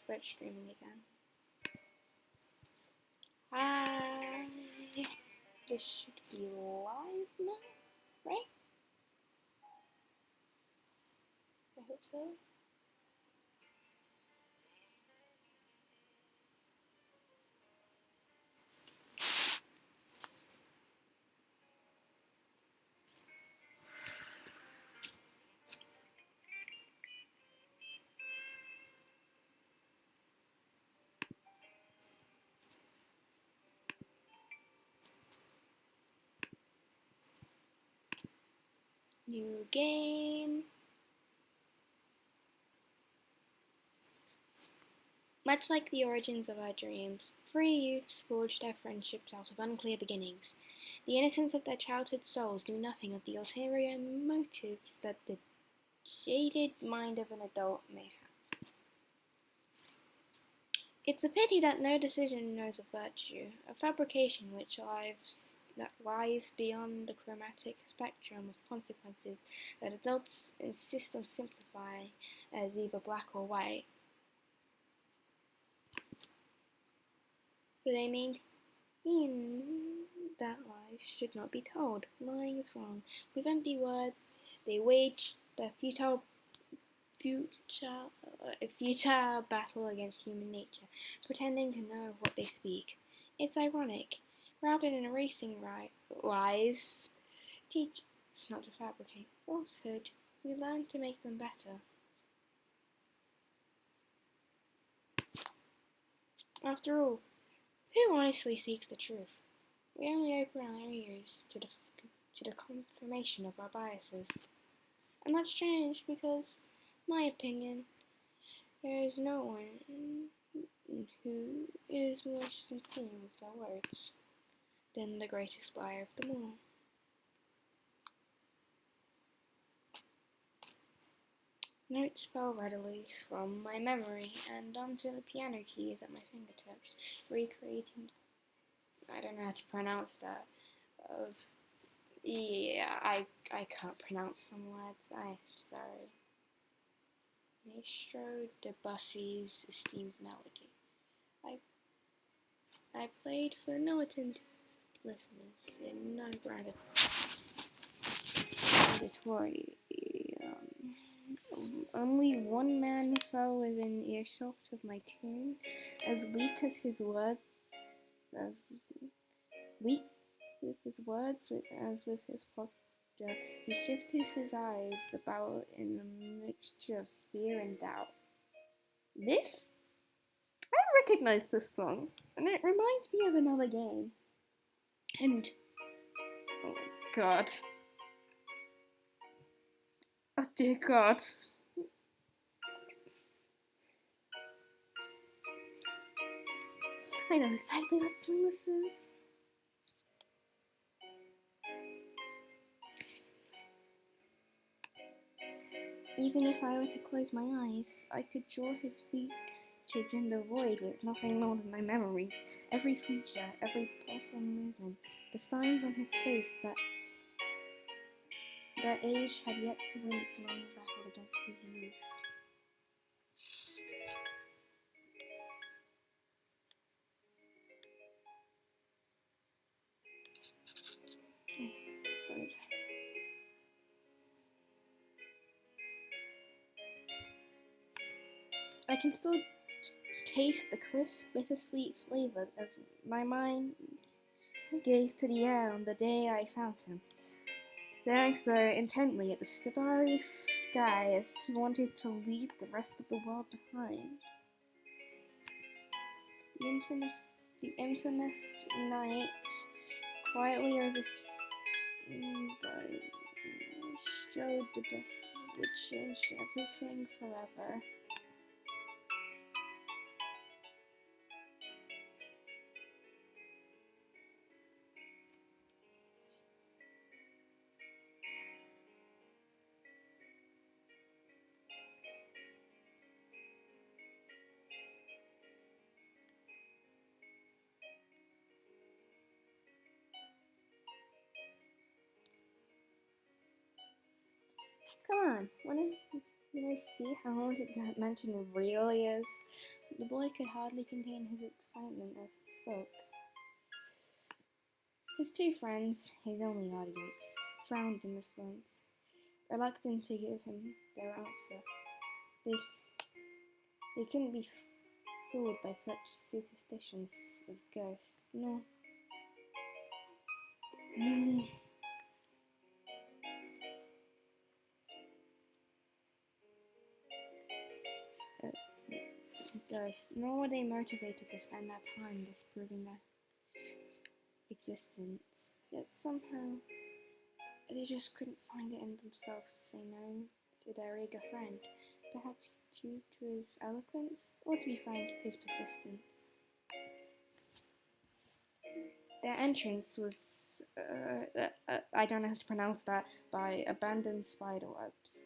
start streaming again. Hi. This should be live now, right? I hope so. New game. Much like the origins of our dreams, free youths forged their friendships out of unclear beginnings. The innocence of their childhood souls knew nothing of the ulterior motives that the jaded mind of an adult may have. It's a pity that no decision knows of virtue, a fabrication that lies beyond the chromatic spectrum of consequences that adults insist on simplifying as either black or white. So they mean that lies should not be told. Lying is wrong. With empty words, they wage their futile battle against human nature, pretending to know what they speak. It's ironic. Rather than erasing lies, teach us not to fabricate falsehood. We learn to make them better. After all, who honestly seeks the truth? We only open our ears to the confirmation of our biases. And that's strange because, in my opinion, there is no one who is more sincere with their words than the greatest liar of them all. Notes fell readily from my memory and onto the piano keys at my fingertips, recreating. I don't know how to pronounce that. I can't pronounce some words. I'm sorry. Maestro Debussy's esteemed melody. I played for no attentive listeners in no gradatory. Only one man fell within earshot of my tune, as weak with his words as with his posture. He shifted his eyes about in a mixture of fear and doubt. This? I recognize this song, and it reminds me of another game. And oh God. Oh dear God. I know exactly what song this is. Even if I were to close my eyes, I could draw his features in the void with nothing more than my memories. Every feature, every pulsing movement, the signs on his face that age had yet to win its long battle against his youth. I can still taste the crisp, bittersweet flavor as my mind gave to the air on the day I found him, staring so intently at the starry sky as he wanted to leave the rest of the world behind. The infamous night, quietly overseen by showed the best would change everything forever. Come on, wanna see how haunted that mansion really is? The boy could hardly contain his excitement as he spoke. His two friends, his only audience, frowned in response, reluctant to give him their answer. They, they couldn't be fooled by such superstitions as ghosts, nor ghosts, nor were they motivated to spend that time disproving their existence. Yet somehow they just couldn't find it in themselves to say no to their eager friend, perhaps due to his eloquence, or to be frank, his persistence. Their entrance was, I don't know how to pronounce that, by abandoned spiderwebs,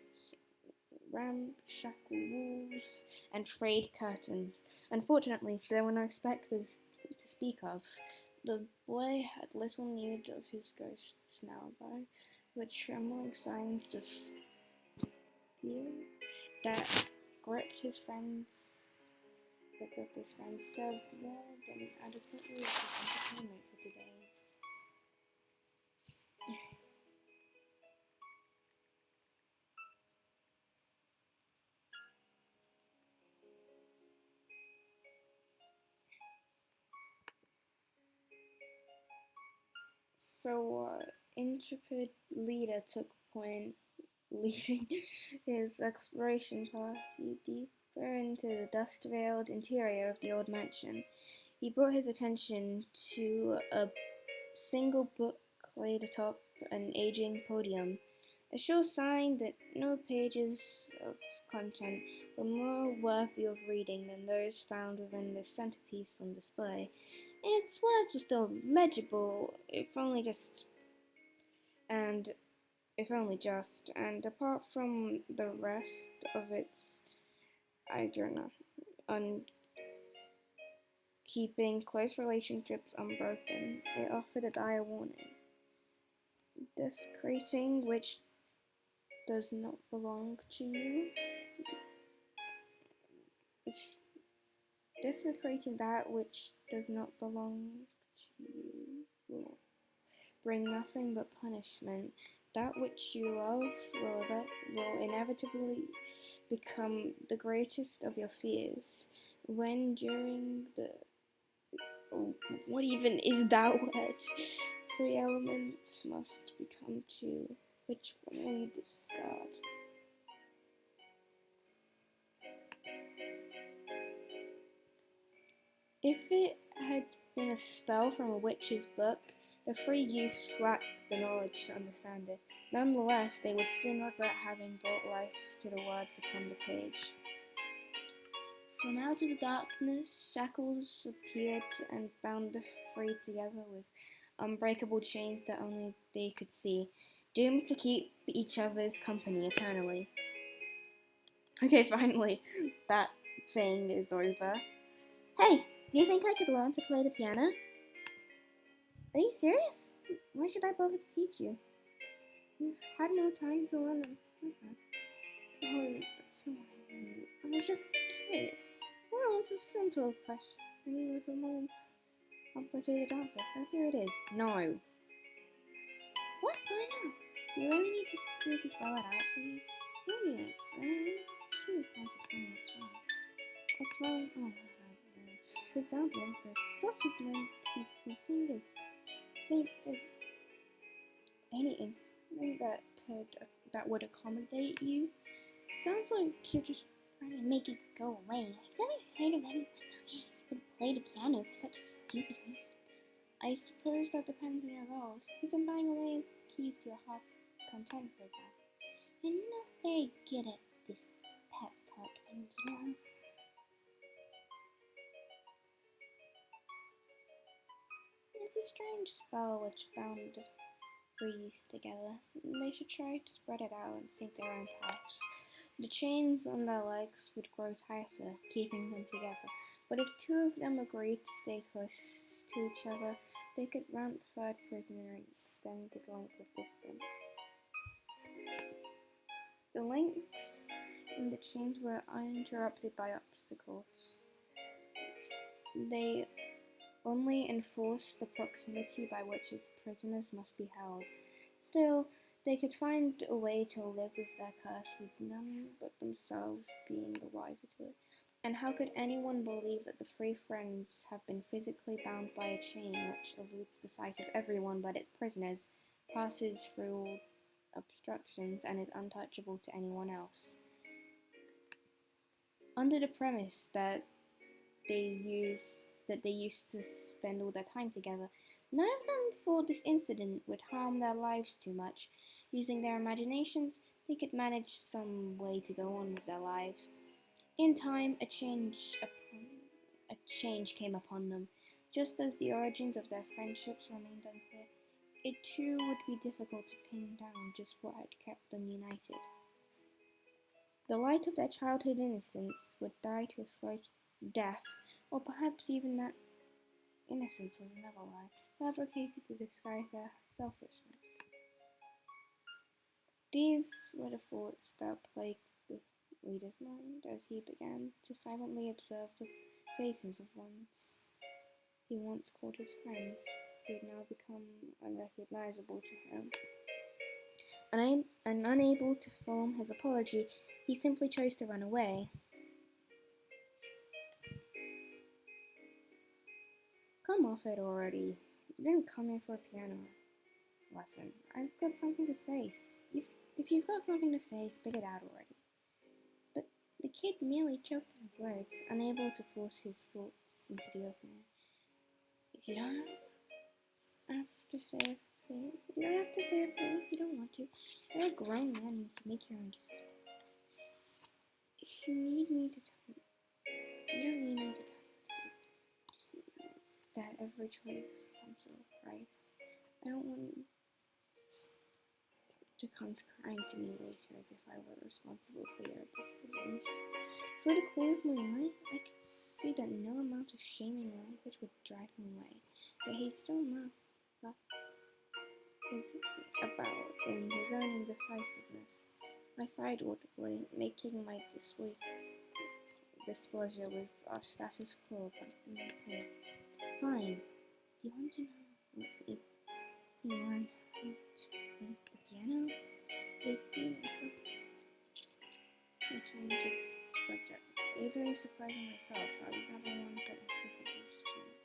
ramshackle walls, and frayed curtains. Unfortunately, there were no spectres to speak of. The boy had little need of his ghosts now, though, with trembling signs of fear that gripped his friends served more than adequately as his entertainment for today. So, intrepid leader took point, leading his exploration party deeper into the dust-veiled interior of the old mansion. He brought his attention to a single book laid atop an aging podium, a sure sign that no pages of content were more worthy of reading than those found within the centerpiece on display. Its words were still legible, and apart from the rest of its, I don't know, on keeping close relationships unbroken, it offered a dire warning. Desecrating which does not belong to you, desecrating that which does not belong to you will bring nothing but punishment. That which you love will inevitably become the greatest of your fears. When during the what even is that word? 3 elements must become 2. Which one will you discard? If it had been a spell from a witch's book, the 3 youths lacked the knowledge to understand it. Nonetheless, they would soon regret having brought life to the words upon the page. From out of the darkness, shackles appeared and bound the 3 together with unbreakable chains that only they could see, doomed to keep each other's company eternally. Okay, finally, that thing is over. Hey, do you think I could learn to play the piano? Are you serious? Why should I bother to teach you? You've had more time to learn than I have. Oh, that's not what I mean. I was just curious. Well, it's a simple question. With a more complicated answer, so here it is. No. What? Why not? Do you really need me to spell it out for you? No need to explain. She was going to tell me what's wrong. What's wrong? Oh my god. For example, there's such a lengthy fingers. Think there's any instrument that would accommodate you? Sounds like you're just trying to make it go away. I've never heard of anyone who would play the piano for such stupid reason. I suppose that depends on your roles. You can bang away keys to your heart's content, for example. I'm not very good at this pep talk thing, you know. It's a strange spell which bound the 3 youths together. They should try to spread it out and seek their own paths. The chains on their legs would grow tighter, keeping them together. But if 2 of them agreed to stay close to each other, they could ramp the 3rd prisoner and extend the length of distance. The links in the chains were uninterrupted by obstacles. They only enforce the proximity by which its prisoners must be held. Still, they could find a way to live with their curse with none but themselves being the wiser to it. And how could anyone believe that the three friends have been physically bound by a chain which eludes the sight of everyone but its prisoners, passes through all obstructions, and is untouchable to anyone else? Under the premise they use they used to spend all their time together, none of them thought this incident would harm their lives too much. Using their imaginations, they could manage some way to go on with their lives. In time, a change came upon them. Just as the origins of their friendships remained unclear, it too would be difficult to pin down just what had kept them united. The light of their childhood innocence would die to a slow death, or perhaps even that innocence was another lie, fabricated to disguise their selfishness. These were the thoughts that plagued the reader's mind as he began to silently observe the faces of he once called his friends, who had now become unrecognizable to him. And unable to form his apology, he simply chose to run away. Come off it already. You didn't come here for a piano lesson. I've got something to say. If you've got something to say, spit it out already. But the kid merely choked on his words, unable to force his thoughts into the open air. If you don't have to say a thing, you don't have to say a thing if you don't want to. You're a grown man and you can make your own decisions. If you need me to tell you, you don't need me to tell you what to do. Just know that every choice comes with a price. I don't want you to come crying to me later as if I were responsible for your decisions. Through the corner of my eye, I could see that no amount of shaming language would drive him away, but he still knocked about in his own indecisiveness. I sighed audibly, making my displeasure with our status quo abundantly clear. Fine. Do you want to know if you learn how to play the piano? It'd be a change of subject. Even surprising myself, I was not the one that perfectly tuned.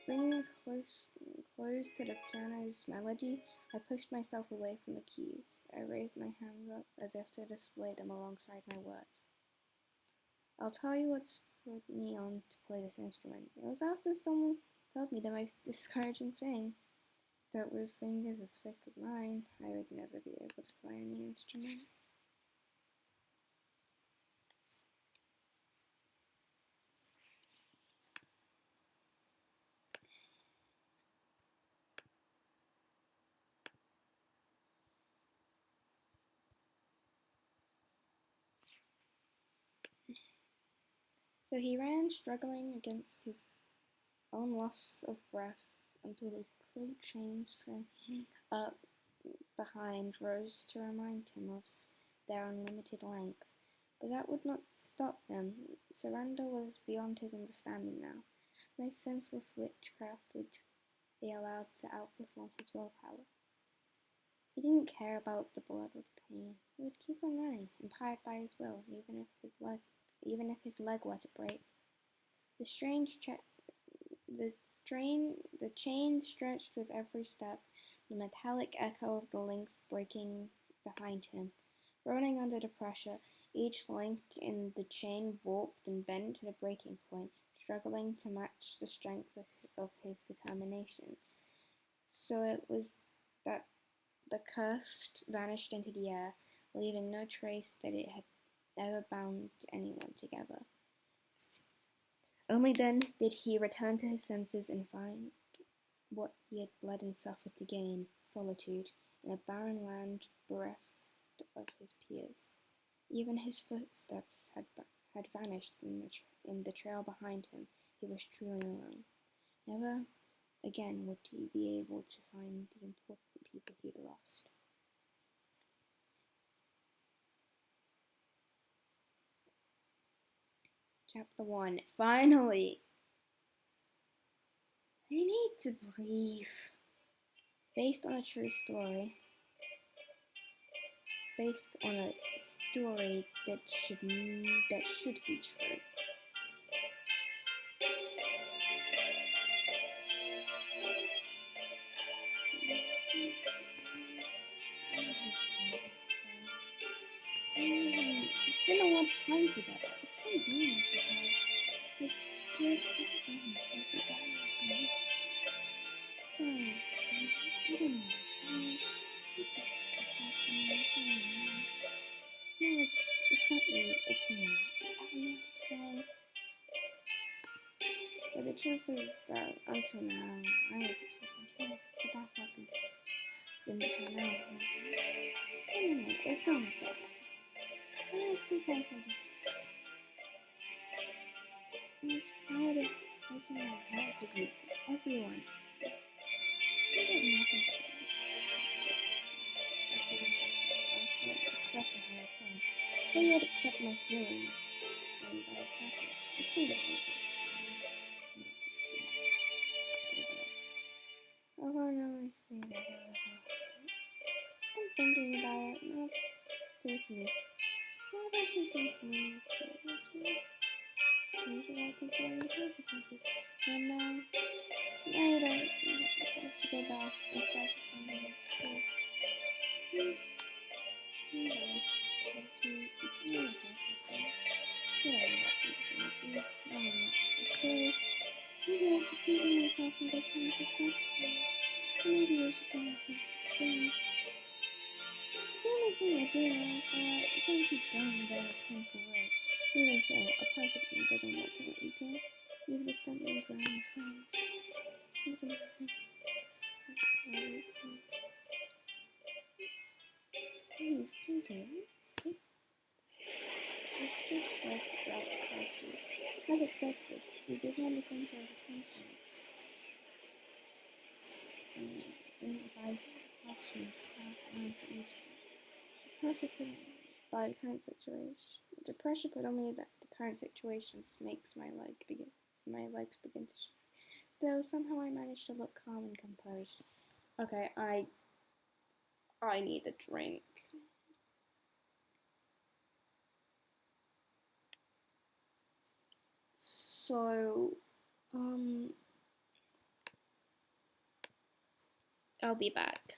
Bringing me close to the piano's melody, I pushed myself away from the keys. I raised my hands up as if to display them alongside my words. I'll tell you what spurred me on to play this instrument. It was after someone told me the most discouraging thing, that with fingers as thick as mine, I would never be able to play any instrument. So he ran, struggling against his own loss of breath, until the crude chains trailing up behind rose to remind him of their unlimited length. But that would not stop him. Surrender was beyond his understanding now. No senseless witchcraft would be allowed to outperform his willpower. He didn't care about the blood or the pain. He would keep on running, empowered by his will, even if his leg were to break. The the chain stretched with every step, the metallic echo of the links breaking behind him. Groaning under the pressure, each link in the chain warped and bent to the breaking point, struggling to match the strength of his determination. So it was that the curse vanished into the air, leaving no trace that it had ever bound anyone together. Only then did he return to his senses and find what he had bled and suffered to gain, solitude, in a barren land bereft of his peers. Even his footsteps had vanished in the trail behind him. He was truly alone. Never again would he be able to find the important people he'd lost. Chapter 1. Finally! You need to breathe. Based on a true story. Based on a story that should be true. We spend a lot of time together. It's fun being with you guys. Like, we're friends. We're friends. Sorry. I don't know what I'm saying. No, it's not you. It's me. Is that what you have to say? But the truth is that until now, I was just in control. The backup didn't pan out. Anyway, it's not like that. It's precisely just proud of making my heart to beat everyone. I did nothing to them. I couldn't express how I felt. They would accept my feelings, and I was happy. I couldn't believe this. Although now I see that it was I'm thinking about it, not briefly. What else you think of me? Usually I think I'm the consequences. And now you don't have to go back and start to find out. Maybe I was deceiving myself in this time just now. Or maybe it was just my experience. The only thing I do know is that you can't keep going down this painful road. Even so, a part of me doesn't want to let you go, even if that means we're only friends. Even if I what are you thinking? Sick. Whispers spread throughout the classroom. As expected, you became the center of attention. By classrooms packed around to eavesdrop. The pressure put on me that the current situation makes my legs begin to shake. Though somehow I managed to look calm and composed. Okay, I need a drink. So, I'll be back.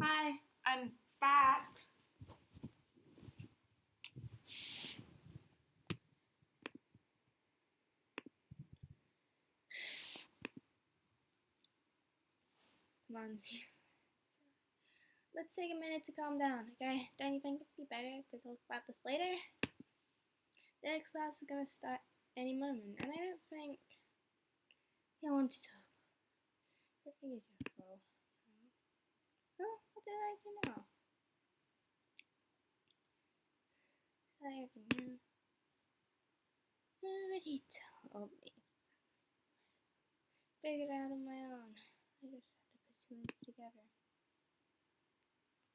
Hi, I'm back. Come on, let's take a minute to calm down, okay? Don't you think it'd be better to talk about this later? The next class is gonna start any moment, and I don't think you want to talk. What thing is your fault? Oh, what did I do now? Sorry, everyone. Already told me. Figured it out on my own. I just had to put two and two together.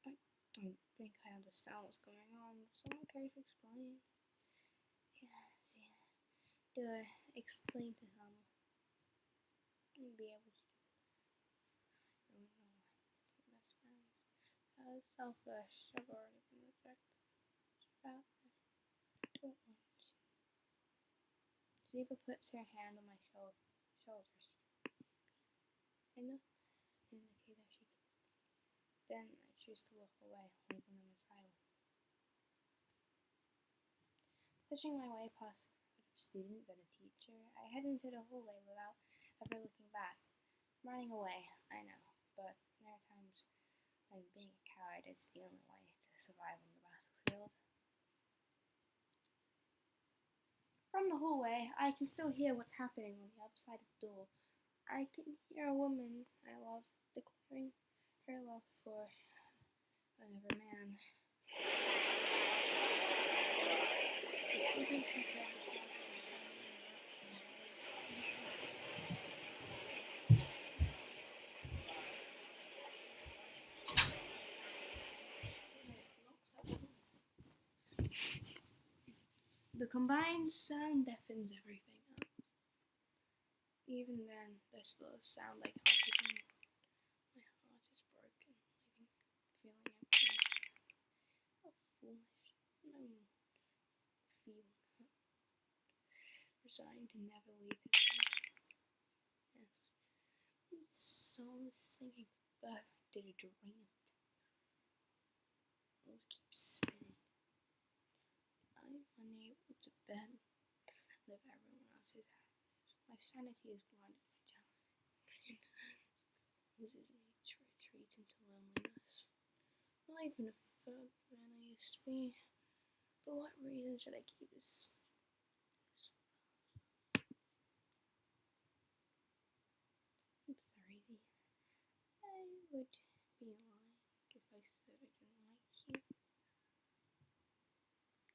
I don't think I understand what's going on. Someone care to explain? Yeah, see. Do I explain to him? I'll be able to. I don't know. Best friends. That is selfish. I've already been rejected. It's about that. Don't want to. Ziva puts her hand on my shoulders. I know. Indicate that she can. Then I choose to walk away, leaving them in silence. Pushing my way past a crowd of students and a teacher, I head into the hallway without ever looking back. I'm running away, I know, but there are times when being a coward is the only way to survive on the battlefield. From the hallway, I can still hear what's happening on the other side of the door. I can hear a woman I love declaring her love for another man. The students inside the classroom The combined sound deafens everything up. Even then, they still sound like oxygen. My heart is broken, feeling empty. How foolish. No feeling resigned to never leave his life. Yes, his soul is singing back to the dream. It keeps spinning. I'm unable to bend, live everyone else's happiness. My sanity is blinded by jealousy. Loses me to retreat into loneliness. Not even a third man I used to be. For what reason should I keep this? It's Thursday. I would be lying if I said I didn't like you.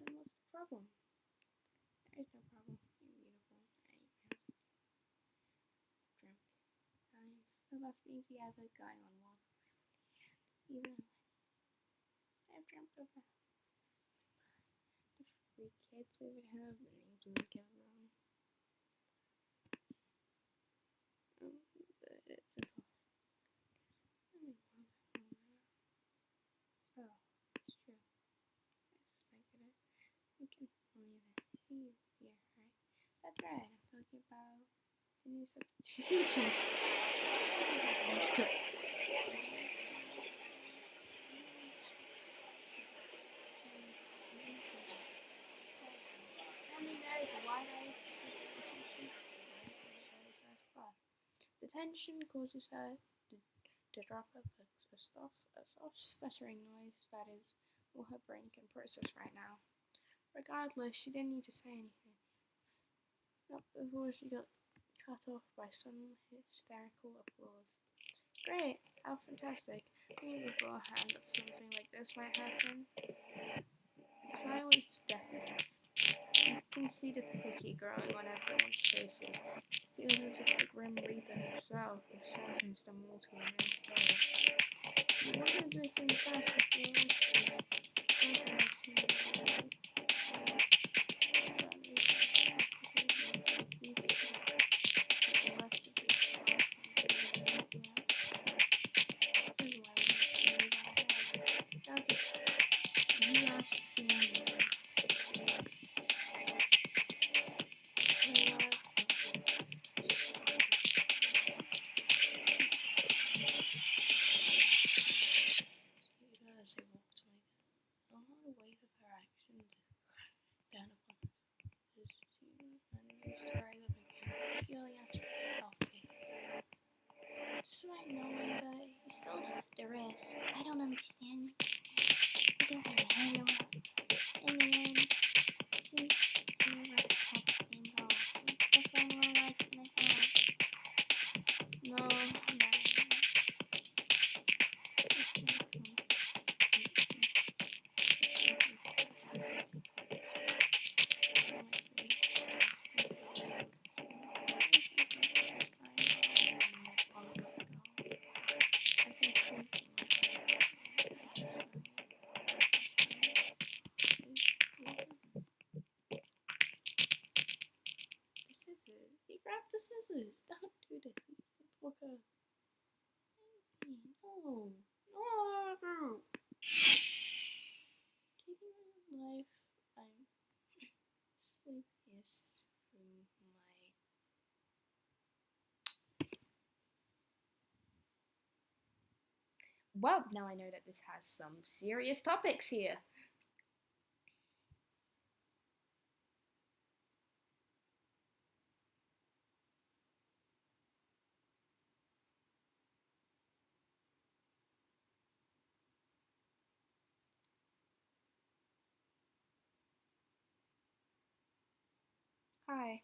Then what's the problem? There is no problem. You're beautiful. I ain't drunk. I'm the best being the other guy on walk. Even I've dreamt of the three kids we would have, the names we would give them. But it's impossible. I'm in love. So, it's true. I suspected it. We can believe it. She's here, right? That's right. I'm talking about the new substitute teacher. Let's go. Standing there is the wide-eyed substitute teacher for the very first class. The tension causes her to drop her books, a soft stuttering noise that is all her brain can process right now. Regardless, she didn't need to say anything. Not before she got cut off by some hysterical applause. Great! How fantastic! I knew beforehand that something like this might happen. The silence deafened. You can see the pity growing on everyone's faces. It feels as if the Grim Reaper himself has sentenced them all to immense sorrow. It wasn't as if in the past before. the risk. I don't understand. I don't understand. In the end, some of us have the same goal. That's why I'm more like myself. No, no. He grabbed the scissors. Don't do this. Let's walk out. No. No. Taking my life, I'm sleepiest from my. Well, now I know that this has some serious topics here. Hi.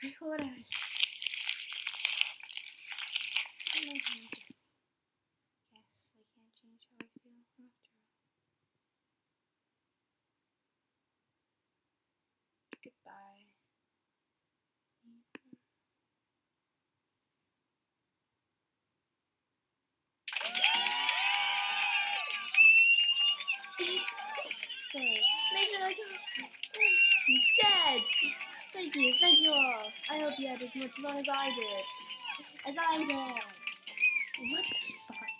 I thought I was. I don't know how to guess I can't change how I feel after all. Goodbye. It's good. Nathan, I don't. He's dead. Thank you all. I hope you had as much fun as I did. What the fuck?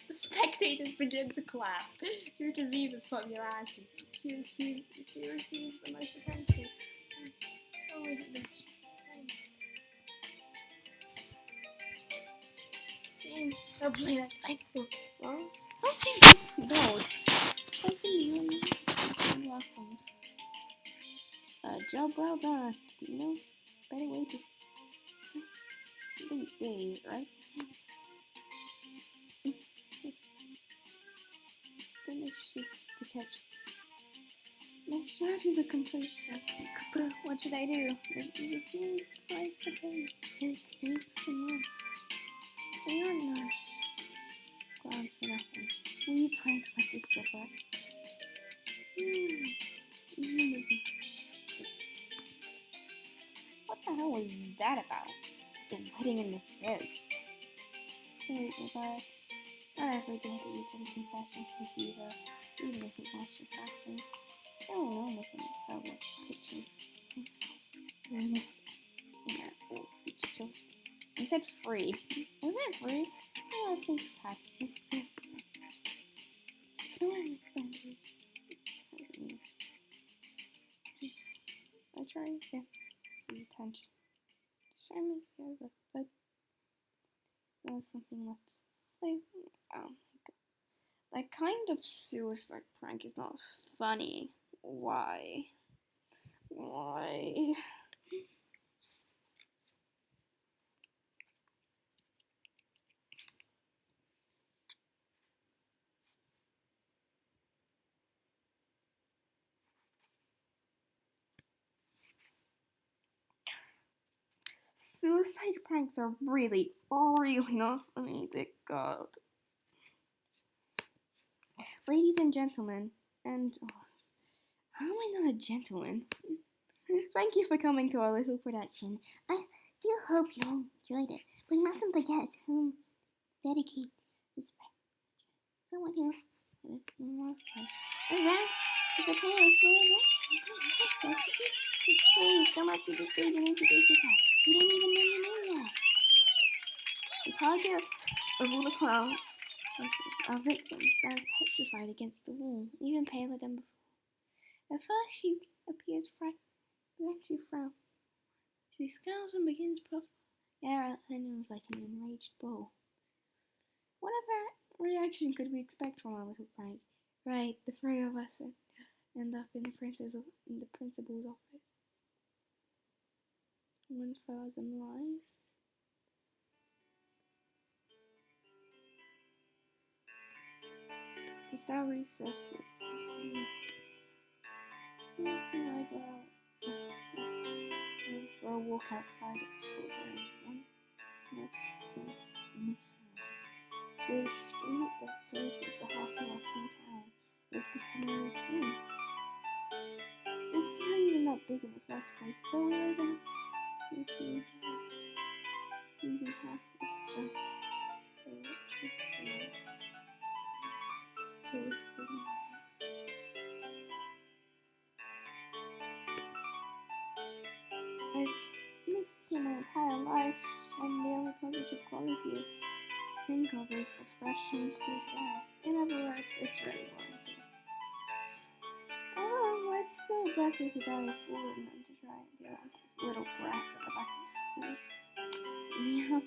The spectators begin to clap. Due to Ziva's popularity, she receives the most attention. Oh my goodness. Seeing her play that thankful well, bold. Something new welcomes. Job well done. You know, better way to day, right? Then they shoot the catch. My strategy is a complete. What should I do? It's really nice to pay. Maybe some more. They aren't nice. Clowns for nothing. We pranks like this before. What the hell was that about? The wedding in the heads. Wait, but not every day that you get a confession from Ziva, even if it was just happening. I don't know anything except like pictures. Yeah, old picture. You said free. Was it free? Oh, I think it's packed. You know what I'm friend. I try to get his attention. To try me over, but that was something that's like, oh my god. That kind of suicide prank is not funny. Why? Why? Suicide pranks are really, really not funny, thank God. Ladies and gentlemen, and how am I not a gentleman? Thank you for coming to our little production. I do hope you enjoyed it. We mustn't forget whom dedicate this someone who around the playlist. Please come up to the stage and introduce yourself. You don't even know your name yet. The target of all the clowns, our victim, stands petrified against the wall, even paler than before. At first she appears frightened, but then she frowns. She scowls and begins puffing air out her nose like an enraged bull. What other reaction could we expect from our little prank? Right, the three of us end up in the principal's office. 1,000 lies. It's now recess. I go out for a walk outside at the school grounds. Through a street that serves as the heart of our small town. It's becoming a routine. It's not even that big in the first place, but we live in a huge town. Using half of the stuff. I've lived here my entire life, and the only positive quality I think of is the fresh and clear air. In other words, it's really boring here. Oh, it's still aggressive to die with boredom and to try and deal with these little brats at the back of the school. Yeah,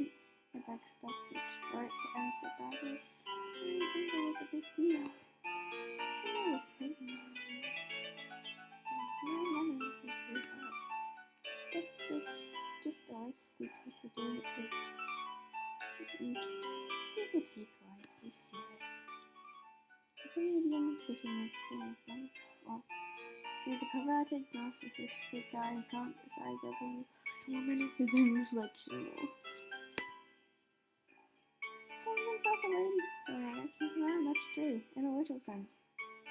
if I expected for it to end so badly, I didn't think it was a big deal. No money, it's really hard. It's just the risk we take for doing it big. People take life too serious. The comedian sitting next to me thinks, well, he's a perverted, narcissistic guy who can't decide whether he loves a woman of his own reflection or calling himself a lady. Well, that's true, in a little sense.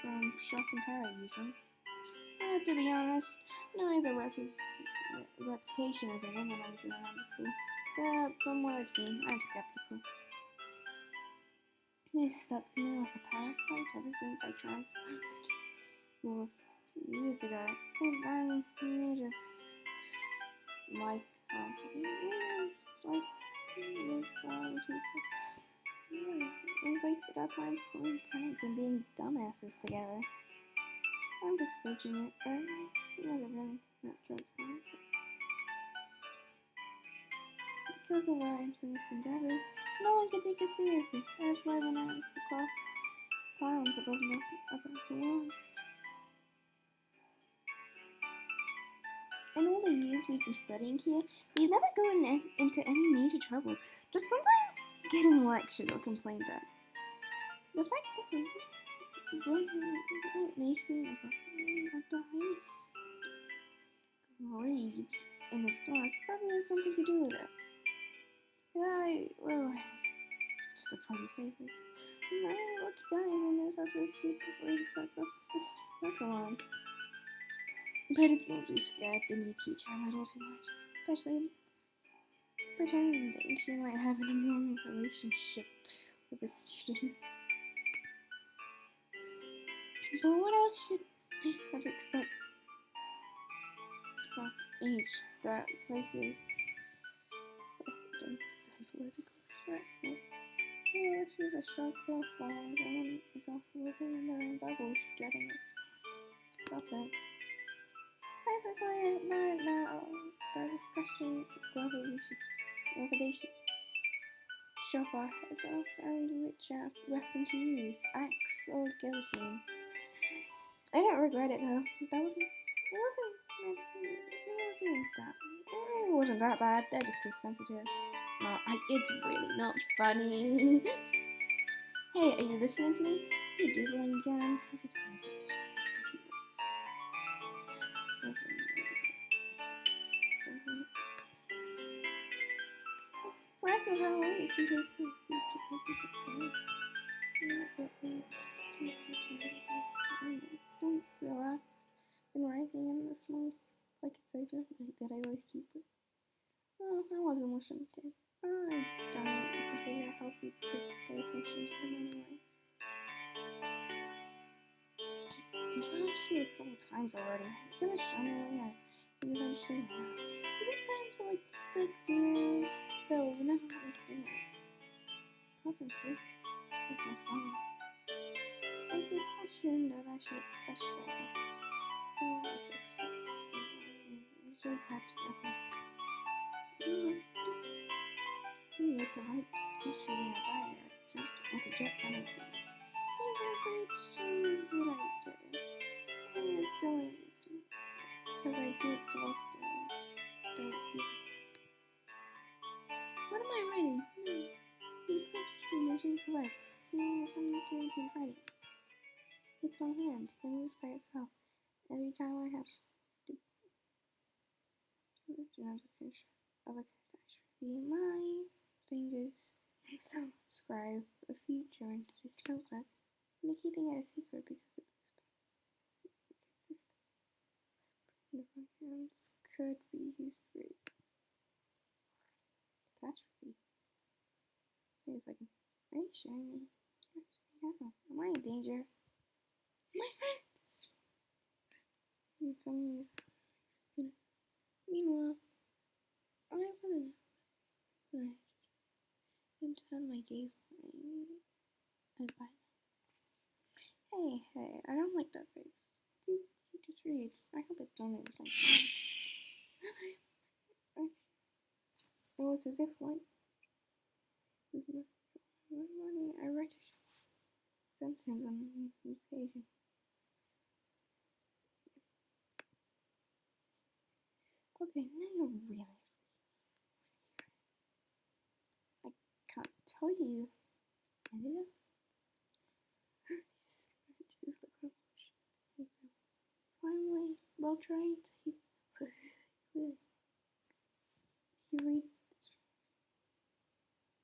From shock and terror, usually. To be honest, no, he has a reputation as a womanizer around the school, but from what I've seen, I'm skeptical. He's stuck to me like a parasite ever since I transferred years ago. Since then, we just like we wasted our time pulling pranks and being dumbasses together. I'm just faking it, but he wasn't really that transparent. Because of our infamous endeavors, no one can take us seriously. That's why when I was the clowns above the walls. In all the years we've been studying here, we've never gotten into any major trouble, just sometimes getting lectured or complained at. The fact that it may seem like the highest grade in this class probably has something to do with it. Just a funny face. No, lucky guy who knows how to escape before he starts off this metal on. But it seems we've scared the new teacher a little too much, especially pretending she might have an immoral relationship with a student. But what else should I have expected from age that places political correctness? Yeah, she's a sharp girl flying, and is off living in their own bubble, dreading it. Stop it. Basically, right now, they're discussing whether they should chop our heads off and which weapon to use, axe or guillotine. I don't regret it though. It really wasn't that bad. They're just too sensitive. No, it's really not funny. Hey, are you listening to me? You doodling again? Every time I get Rest of how long you can take since we left been writing in the small pocket folder that I always keep it. Oh, I wasn't listening to. I don't consider it healthy to pay attention to them anyways. I've asked you a couple times already. You could have shown me later. You eventually have. We've been friends for like 6 years, though you never let me see it. Probably first with my phone. I could question that I should express better. So what's this? Usually catches nothing. You need to write entry in a diary with a jet funny things. You were great shoes what I do. I'm telling you. Because I do it so often. Don't you? What am I writing? No. The question is incorrect. See if I'm doing good writing. It's my hand. It moves by itself. Every time I have to another picture of a catastrophe, my fingers subscribe a feature into this notebook. I'm keeping it a secret because this hands could be used for catastrophe. Wait a second. Are you sharing me? Am I in danger? My friends! You come here. Meanwhile, I wouldn't. I turn my gaze and find. Hey, I don't like that face. You just read. I hope it's done in something. It was as if like I write a sentence on this page. Okay, now you're really. I can't tell you. Ended up. Choose the coach. Finally, well tried. He reads.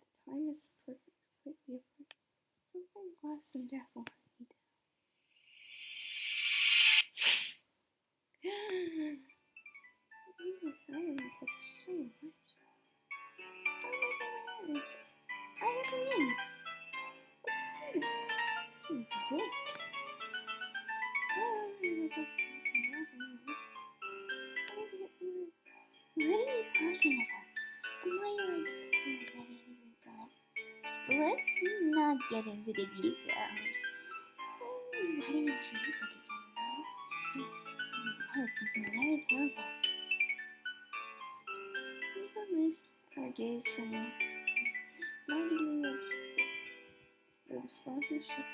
The time is perfect. Quickly apart. Something less than death will hunt me down. That touches so much. Oh my goodness. I wasn't in. What is this? What are you talking about? Am I like let's not get into the details. I was writing a notebook again. Something very terrible. We have missed our days from you. Reminding me of the sponsorship.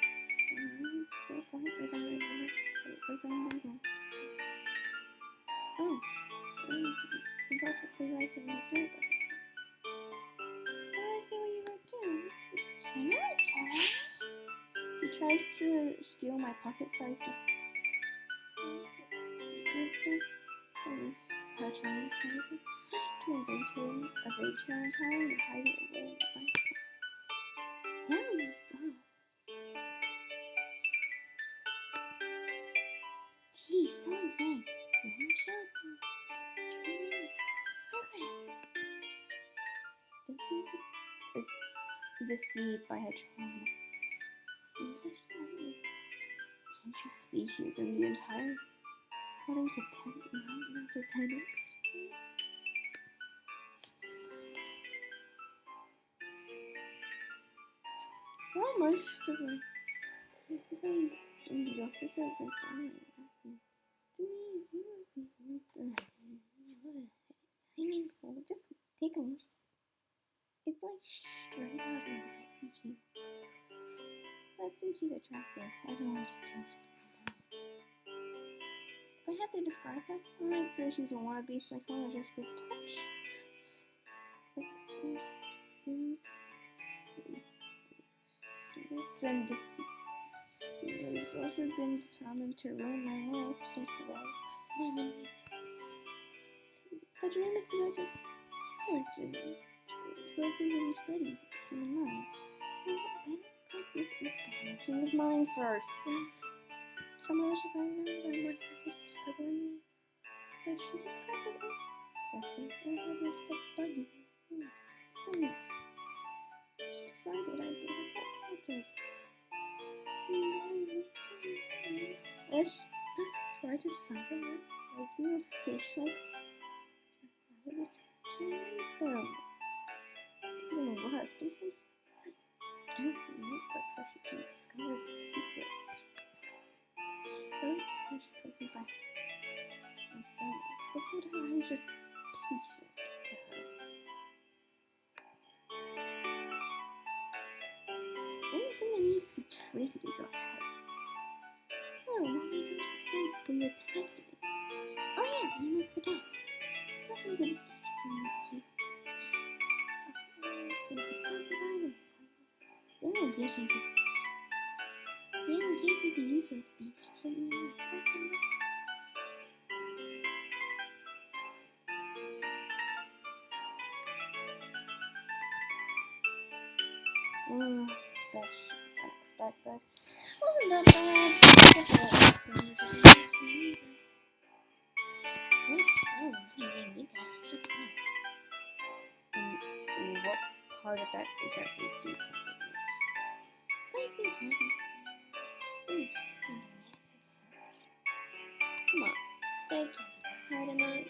And still point as I remember. It resembles one. Oh, compulsively writing in his notebook. I see what you wrote too. Can I? She tries to steal my pocket-sized pizza. Her Chinese cousin to evade her in time and hide it away in the blanket. Hands up. Gee, so late. One shot. Deceived by her trauma. Dangerous species in the entire according to tenants. Almost stubborn. In the office and starting. Just take a look. It's like straight out of my PG. But since she's attractive, everyone just turns to her. If I had to describe her, I might say she's a wannabe psychologist with touch. And deceit. She's also been determined to ruin my life since the love my memory. Her dream is to go to college and go through the studies of human mind. He was mine first. Someone else if I know that my is discovering me. But she discovered it. Firstly, I was just a buggy. Science. She decided I'd be her best subject. fish. Try to summon them. Like do a fish like them. I don't know what. Something stupid notebooks so she can discover secrets. Those how she calls me by my son. Before that, I was just patient to her. The only thing I need to be treated is her head. Oh, Mommy, you have to say when you attack me. Oh yeah, I almost forgot. Nothing good. They don't give you the usual speech. That's unexpected. Wasn't that bad? It's just that. And what part of that exactly do you think it means? Make me happy. Please, come on. Thank you. Hard enough.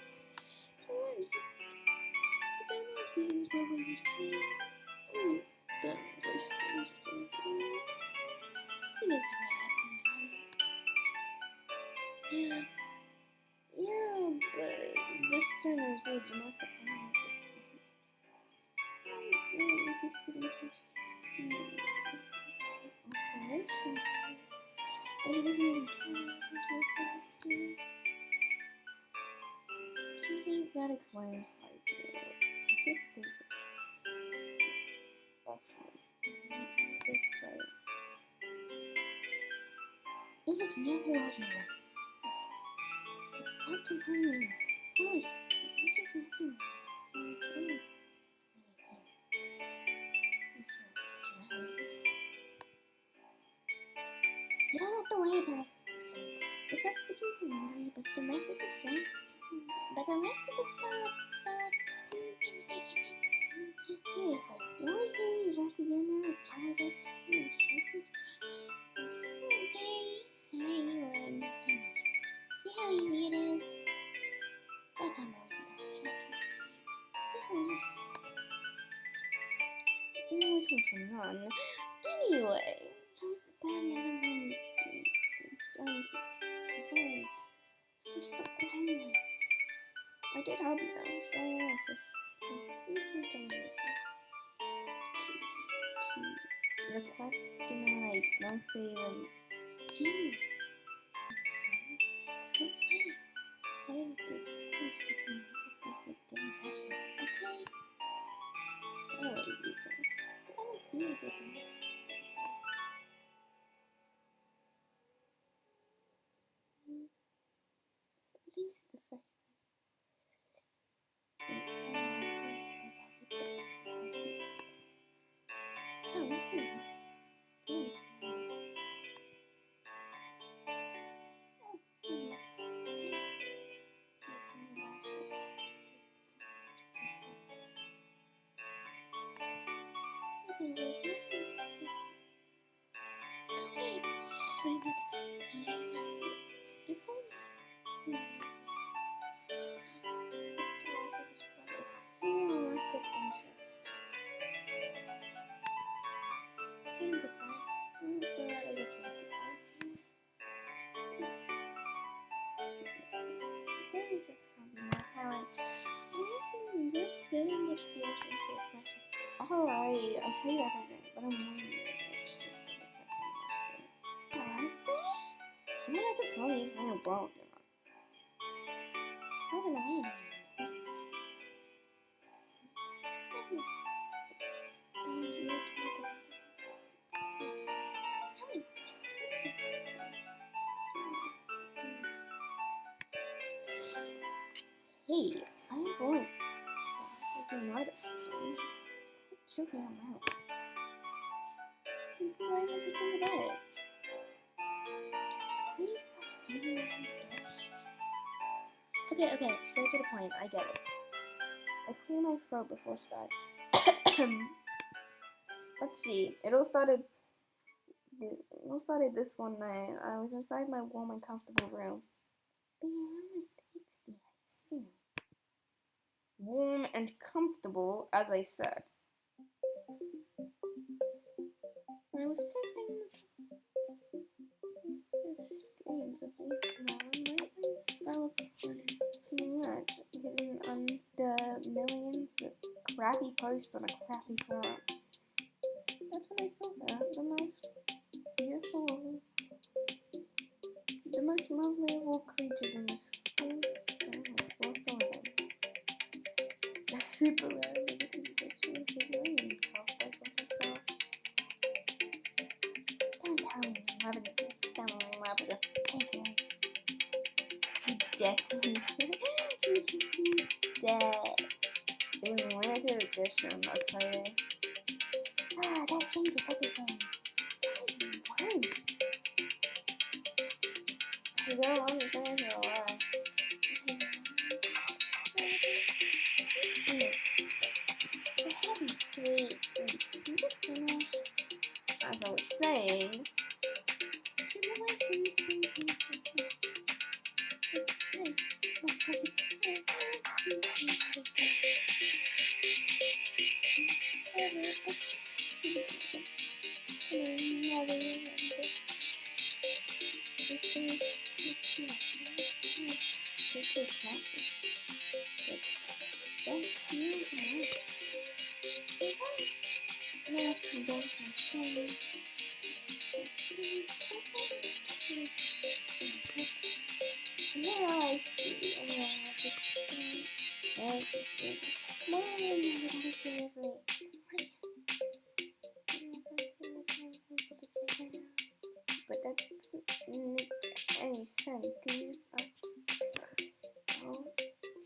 Yeah, but this turn is a gymnastic plan with this. Operation. I didn't even do you think that explains why you participate it was your argument. Stop complaining. Yes, it's just nothing. You don't have to worry about it. The substitutes are angry, but the rest of the stuff. Seriously, the only thing you have to do now is apologize to me and shut it. Okay, sorry you were not finished. See how easy it is? Stop on board with that, trust me. Especially if which one's none. Anyway, how's the bad man done to just stop calling me. I did help you though, so request denied, no favor. Jeez. I didn't get okay. Anyways, I don't feel good. At least the first Alright, I'll tell you everything, but I'm warning you, it's just a depressing story. Honestly? You might have to tell me if I know bone, you know. I don't know anymore. Hey, I'm going. I'm right up. Joking around. You can write every single day. Please stop dating around the bush. Okay, straight to the point. I get it. I clear my throat before starting. Let's see. It all started Also, I did this one night. I was inside my warm and comfortable room. But your room is pasty, I've seen. Warm and comfortable, as I said. I was surfing the streams of the lately. I was too much hidden under millions of crappy posts on a crappy forum. That's when I saw her, the most beautiful, the most lovely of all creatures in this whole world. Well, they're super rare because pictures of millions cosplay from himself. Don't tell me you love it. Fell in love with a figure. You dead to me. Dead. It was a limited edition, okay? Ah, that changes everything. Why? You don't want to finish your life. For heaven's sake, can you just finish? As I was saying, but that doesn't make any sense. Can you just, so,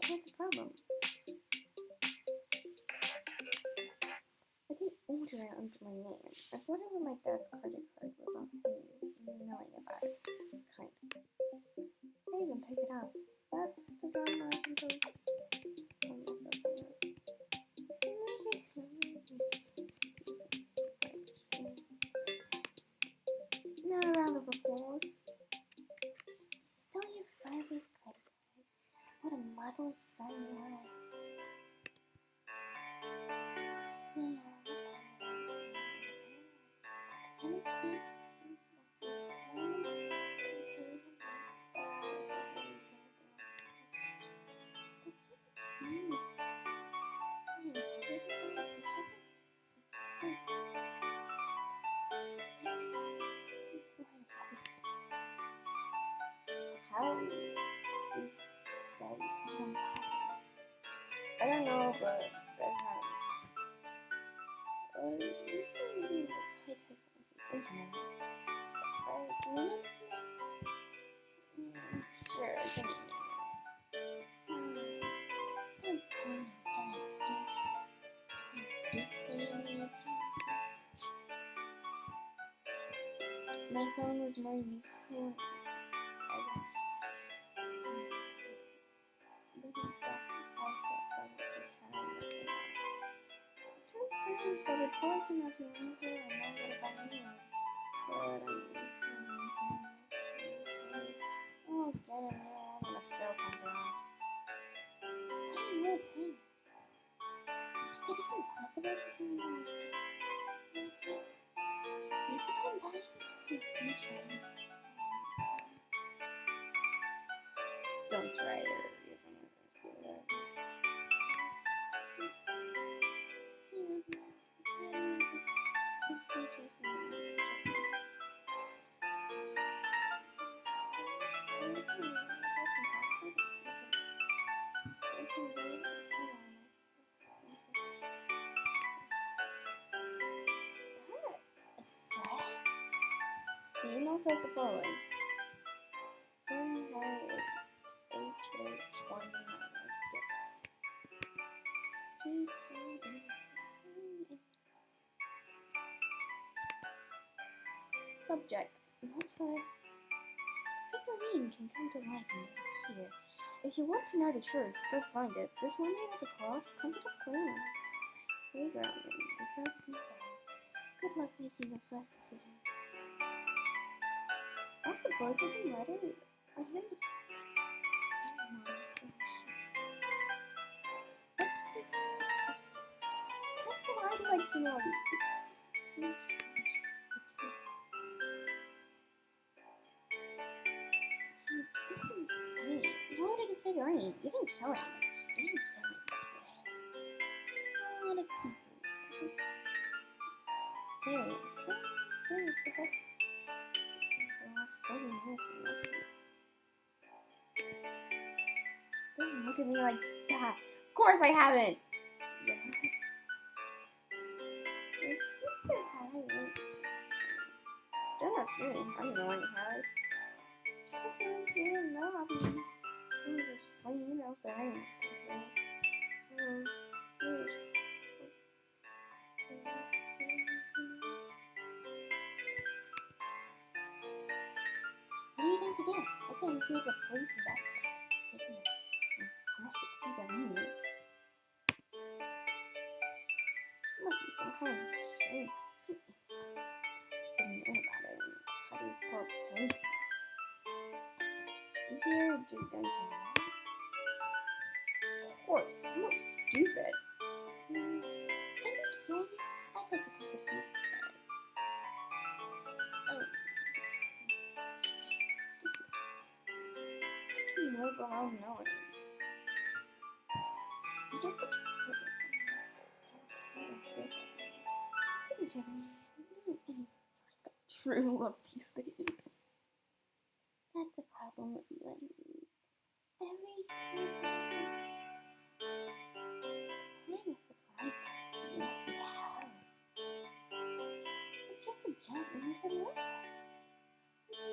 what's the problem? I didn't order it under my name. I bought it with my dad's credit card without him knowing about it. Kind of. I even picked it up. That's the drama I can go. Now a round of applause. Still your father's credit card. What a model son you are. How is that even possible? I don't know, but that happens. Usually looks high-tech on the internet. Right? Can you make it? Sure, give me a minute. Don't tell me that this day and age. My phone was more useful as but it pointing out your window and know what about me. But oh, get it now when the sale comes around. I don't know a thing. Is it even possible for someone to you could come back to the future? Don't try it. The email says the following. From Harry H.H.1. Subject. Not for figurine can come to life and disappear. If you want to know the truth, go find it. This morning at the cross, come to the playground. Good luck making your first decision. After both of them read it, I had to. What's this? That's what I'd like to know. It's you wanted a figurine. You didn't kill him. You didn't kill him. A lot of people. Really? Really? For the last 40 minutes, we're lucky. Don't look at me like that. Of course I haven't. Don't ask me. I don't know any has. Sometimes you don't know how to do. There's funny emails that I didn't take. What are you going to do? I can't see the poison that's taking a plastic figurine. It must be some kind of joke. I didn't know about it and decided to put poison. If you're just going to of course, I'm not stupid. I'd be curious. I'd like to take a peek. Just move around knowing. I'm just upset with something. True love these things. That's the problem with you and me. Every time I'm a surprise party. You must be hell. It's just a joke and you can look at it.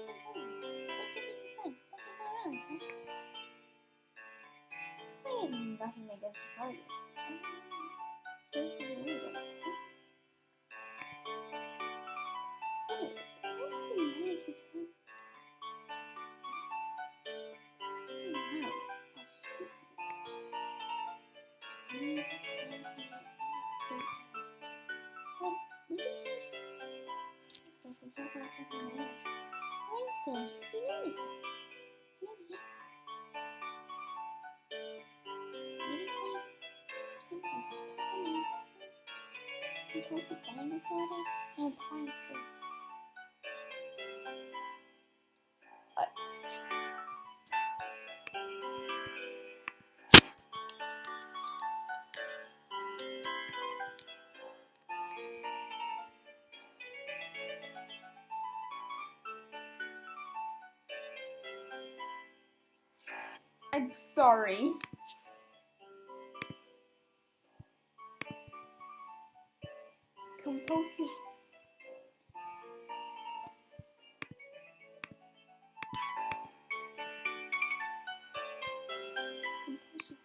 What can be fun? Let's go around, huh? I had nothing against the party. Anyway, what do you manage to turn? Compulsive buying disorder and time for I'm sorry. Compulsive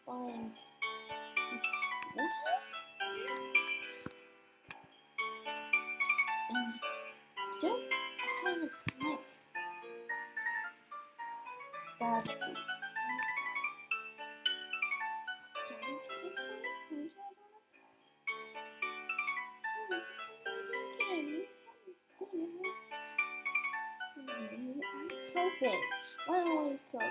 buying disorder? And still have a sniff. That's hoping. Why always kill them?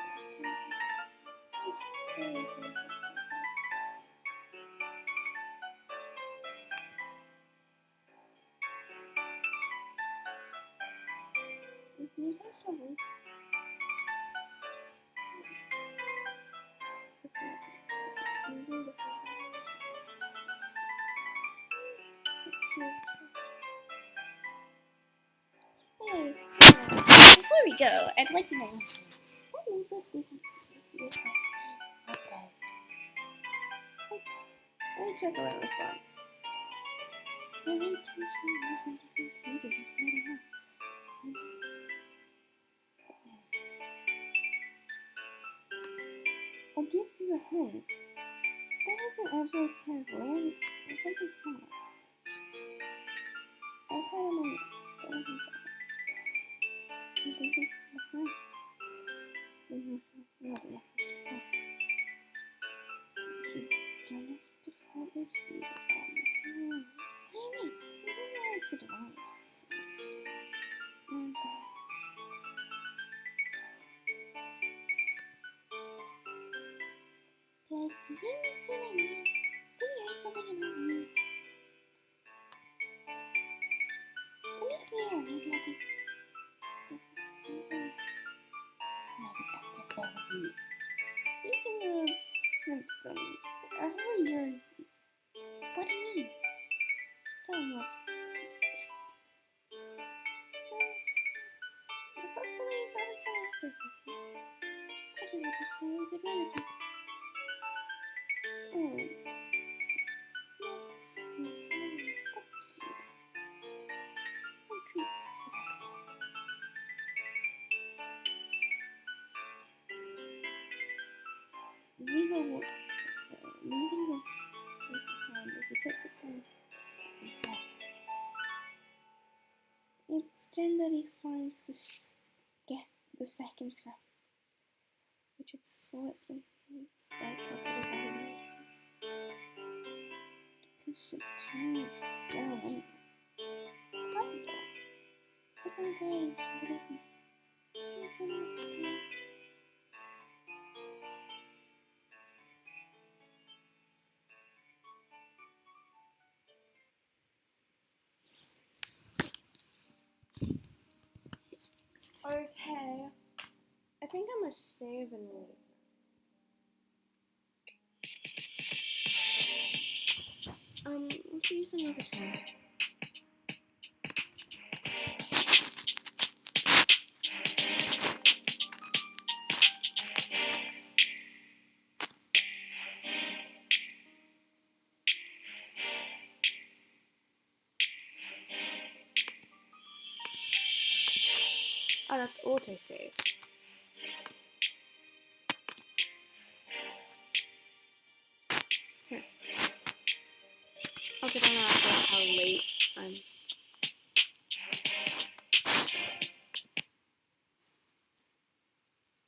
Do you think she'll leave? Hey, before we go, I'd like to know what makeup do you have like this? Let me check out response. I read two different pages and I don't know. I'll give you a hint. That isn't actually careful. It's something similar. I put him in it, but I think so. I'm thinking behind. Not enough to go. You don't have to follow see the bomb. Hey, I could lie. Speaking of symptoms, how are yours? What do you mean? Tell me what's sick. It's probably something after I should have just told you a good remedy. Zero will moving the hand as he puts his hand inside. It's generally finds get the second scrap, which it slips in his right pocket without even noticing. This should turn it down anyway. Possible. I can very believe Okay. I think I must save and leave. We'll see you some other time. Oh, that's autosave. Here. Also, don't know how late I'm